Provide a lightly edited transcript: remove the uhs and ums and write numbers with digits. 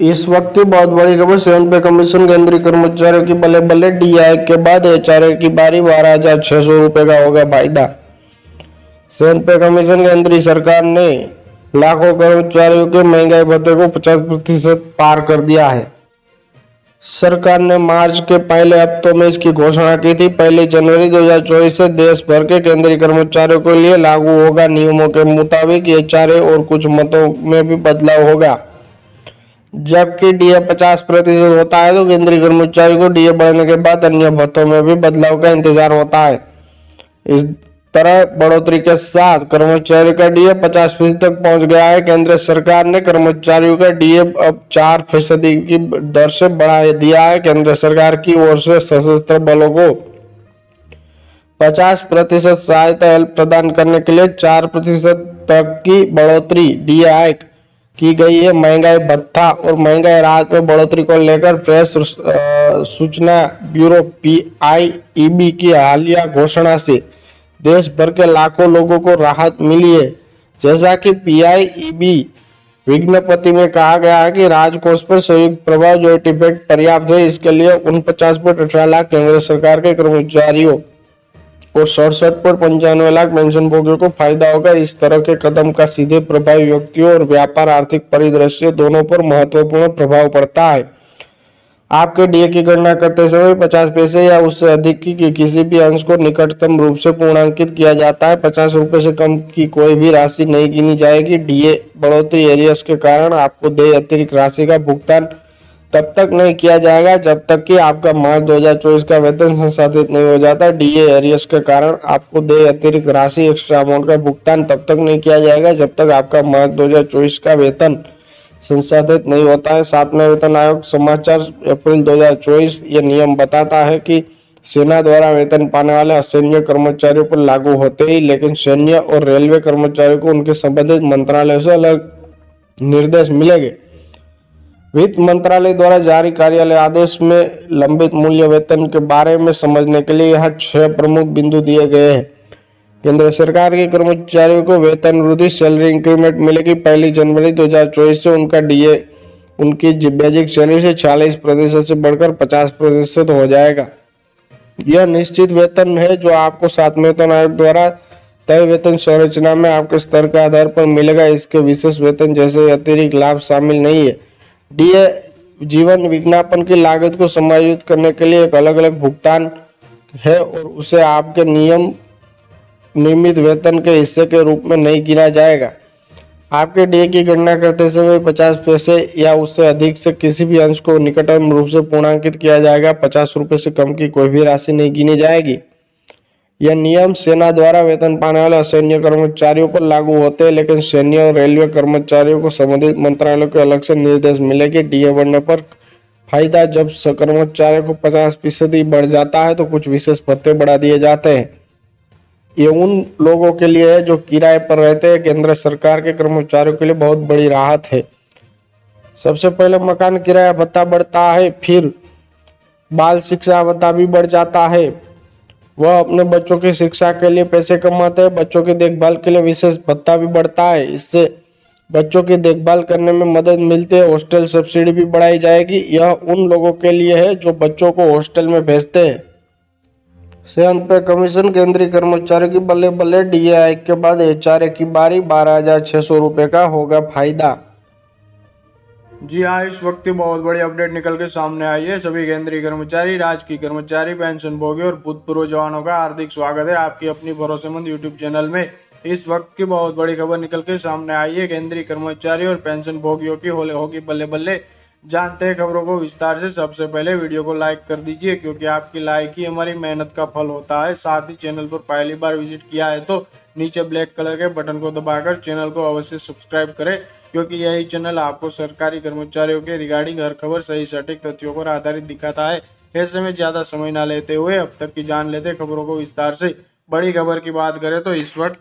इस वक्त की बहुत बड़ी खबर। 7 पे कमीशन केंद्रीय कर्मचारियों की बल्ले बल्ले। डीआई के बाद एचआरए की बारी। 12,600 रुपए का होगा फायदा। 7 पे कमीशन केंद्रीय सरकार ने लाखों कर्मचारियों के महंगाई भत्ते को 50% पार कर दिया है। सरकार ने मार्च के पहले हफ्तों में इसकी घोषणा की थी। 1 जनवरी 2024 से देश भर के केंद्रीय कर्मचारियों के लिए लागू होगा। नियमों के मुताबिक एचआरए और कुछ मतों में भी बदलाव होगा। जबकि डीए 50% होता है तो केंद्रीय कर्मचारी को डीए बढ़ने के बाद अन्य भत्तों में भी बदलाव का इंतजार होता है। इस तरह बढ़ोतरी के साथ कर्मचारी का डीए 50% तक पहुंच गया है। केंद्र सरकार ने कर्मचारियों का डीए अब 4% की दर से बढ़ा दिया है। केंद्र सरकार की ओर से सशस्त्र बलों को 50% सहायता प्रदान करने के लिए 4% तक की बढ़ोतरी डीए की गई है। महंगाई भत्ता और महंगाई राहत में बढ़ोतरी को लेकर प्रेस सूचना ब्यूरो पीआईबी की हालिया घोषणा से देश भर के लाखों लोगों को राहत मिली है। जैसा कि पीआईबी विज्ञप्ति में कहा गया है कि राजकोष पर संयुक्त प्रभाव जो इफेक्ट पर्याप्त है। इसके लिए 49.18 लाख केंद्र सरकार के कर्मचारियों और 67.95 लाख पेंशन भोगियों को फायदा होगा। इस तरह के कदम का सीधे प्रभावी व्यक्तियों और व्यापार आर्थिक परिदृश्य दोनों पर महत्वपूर्ण प्रभाव पड़ता है। आपके डीए की गणना करते समय 50 पैसे या उससे अधिक की किसी भी अंश को निकटतम रूप से पूर्णांकित किया जाता है। 50 रुपए से कम की कोई भी राशि नहीं गिनी जाएगी। डीए बढ़ोतरी एरियर्स के कारण आपको देय अतिरिक्त राशि का भुगतान तब तक नहीं किया जाएगा जब तक कि आपका मार्च 2024 का वेतन संसाधित नहीं हो जाता। डीए एरियर्स के कारण आपको देय अतिरिक्त राशि एक्स्ट्रा अमाउंट का भुगतान तब तक नहीं किया जाएगा जब तक आपका मार्च 2024 का वेतन संसाधित नहीं होता है। 7वें वेतन आयोग समाचार अप्रैल 2024 ये नियम बताता है कि सेना द्वारा वेतन पाने वाले असैन्य कर्मचारियों पर लागू होते ही, लेकिन सैन्य और रेलवे कर्मचारियों को उनके संबंधित मंत्रालयों से अलग निर्देश मिलेंगे। वित्त मंत्रालय द्वारा जारी कार्यालय आदेश में लंबित मूल्य वेतन के बारे में समझने के लिए यहाँ 6 प्रमुख बिंदु दिए गए हैं। केंद्र सरकार के कर्मचारियों को वेतन वृद्धि सैलरी इंक्रीमेंट मिलेगी। 1 जनवरी 2024 से उनका डीए उनकी बेसिक सैलरी से 40% से बढ़कर 50% हो जाएगा। यह निश्चित वेतन है जो आपको 7वें वेतन आयोग द्वारा तय वेतन संरचना में आपके स्तर के आधार पर मिलेगा। इसके विशेष वेतन जैसे अतिरिक्त लाभ शामिल नहीं है। डीए जीवन विज्ञापन की लागत को समायोजित करने के लिए एक अलग अलग भुगतान है और उसे आपके नियमित वेतन के हिस्से के रूप में नहीं गिना जाएगा। आपके डीए की गणना करते समय 50 पैसे या उससे अधिक से किसी भी अंश को निकटतम रूप से पूर्णांकित किया जाएगा। 50 रुपए से कम की कोई भी राशि नहीं गिनी जाएगी। यह नियम सेना द्वारा वेतन पाने वाले असैन्य कर्मचारियों पर लागू होते हैं, लेकिन सैन्य और रेलवे कर्मचारियों को संबंधित मंत्रालयों के अलग से निर्देश मिलेंगे। डीए बढ़ने पर फायदा। जब कर्मचारियों को 50% बढ़ जाता है तो कुछ विशेष भत्ते बढ़ा दिए जाते हैं। ये उन लोगों के लिए है जो किराए पर रहते हैं। केंद्र सरकार के कर्मचारियों के लिए बहुत बड़ी राहत है। सबसे पहले मकान किराया भत्ता बढ़ता है, फिर बाल शिक्षा भत्ता भी बढ़ जाता है। वह अपने बच्चों की शिक्षा के लिए पैसे कमाते हैं। बच्चों की देखभाल के लिए विशेष भत्ता भी बढ़ता है। इससे बच्चों की देखभाल करने में मदद मिलती है। हॉस्टल सब्सिडी भी बढ़ाई जाएगी। यह उन लोगों के लिए है जो बच्चों को हॉस्टल में भेजते हैं। 7 पे कमीशन केंद्रीय कर्मचारियों की बल्ले बल्ले। डीए के बाद एचआरए की बारी। 12,600 रुपए का होगा फायदा। जी हाँ, इस वक्त की बहुत बड़ी अपडेट निकल के सामने आई है। सभी केंद्रीय कर्मचारी, राजकीय कर्मचारी, पेंशन भोगी और भूतपूर्व जवानों का हार्दिक स्वागत है आपकी अपनी भरोसेमंद यूट्यूब चैनल में। इस वक्त की बहुत बड़ी खबर निकल के सामने आई है। केंद्रीय कर्मचारी और पेंशन भोगियों की होगी बल्ले बल्ले। जानते हैं खबरों को विस्तार से। सबसे पहले वीडियो को लाइक कर दीजिए क्योंकि आपकी लाइक ही हमारी मेहनत का फल होता है। साथ ही चैनल पर पहली बार विजिट किया है तो नीचे ब्लैक कलर के बटन को दबाकर चैनल को अवश्य सब्सक्राइब करें, क्योंकि यही चैनल आपको सरकारी कर्मचारियों के रिगार्डिंग हर खबर सही सटीक तथ्यों पर आधारित दिखाता है। ऐसे में ज्यादा समय ना लेते हुए अब तक की जान लेते खबरों को विस्तार से। बड़ी खबर की बात करें तो इस वक्त